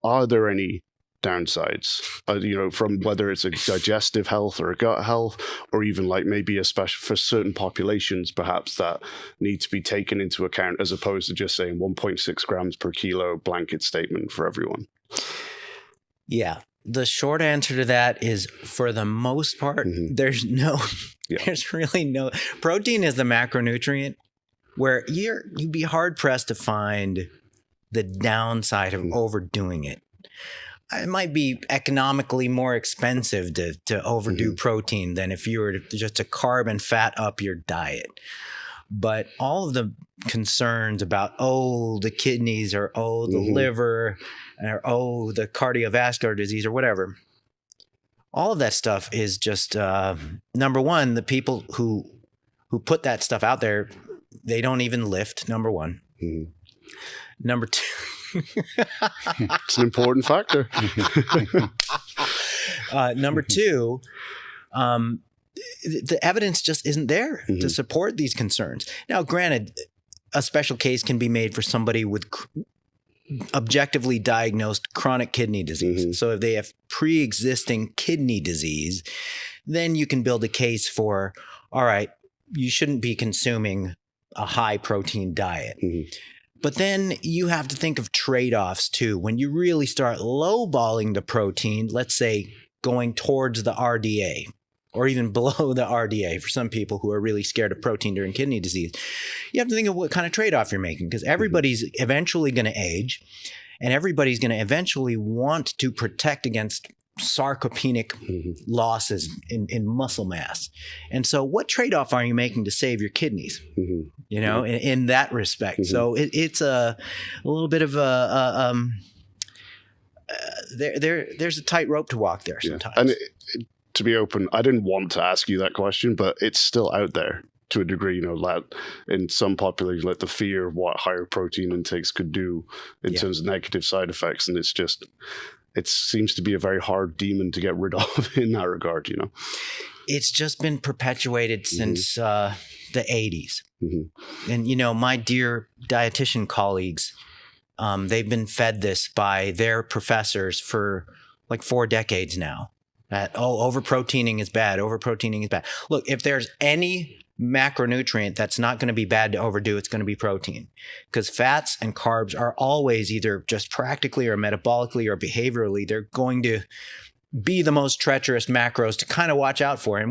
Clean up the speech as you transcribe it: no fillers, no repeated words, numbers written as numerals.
Are there any downsides, from whether it's a digestive health or a gut health, or even like maybe especially for certain populations, perhaps that need to be taken into account as opposed to just saying 1.6 grams per kilo blanket statement for everyone? Yeah. The short answer to that is, for the most part, there's really no. Protein is the macronutrient where you'd be hard pressed to find the downside of overdoing it. It might be economically more expensive to overdo protein than if you were just to carb and fat up your diet. But all of the concerns about, the kidneys, or the liver, or the cardiovascular disease or whatever, all of that stuff is just, number one, the people who put that stuff out there, they don't even lift, number one. Number two. It's an important factor. Number two, the evidence just isn't there to support these concerns. Now, granted, a special case can be made for somebody with objectively diagnosed chronic kidney disease. So if they have pre-existing kidney disease, then you can build a case for, all right, you shouldn't be consuming a high protein diet. But then you have to think of trade-offs too. When you really start lowballing the protein, let's say going towards the RDA or even below the RDA for some people who are really scared of protein during kidney disease, you have to think of what kind of trade-off you're making, because everybody's eventually going to age and everybody's going to eventually want to protect against sarcopenic losses in muscle mass. And so what trade-off are you making to save your kidneys, in that respect? So it's a little bit of there's a tightrope to walk there sometimes. And to be open, I didn't want to ask you that question, but it's still out there to a degree, that in some populations, like the fear of what higher protein intakes could do in terms of negative side effects. And it seems to be a very hard demon to get rid of in that regard, It's just been perpetuated since the 80s. And, my dear dietitian colleagues, they've been fed this by their professors for like 4 decades now. That, overproteinating is bad. Overproteinating is bad. Look, if there's any macronutrient that's not going to be bad to overdo, it's going to be protein, because fats and carbs are always either just practically or metabolically or behaviorally, they're going to be the most treacherous macros to kind of watch out for. And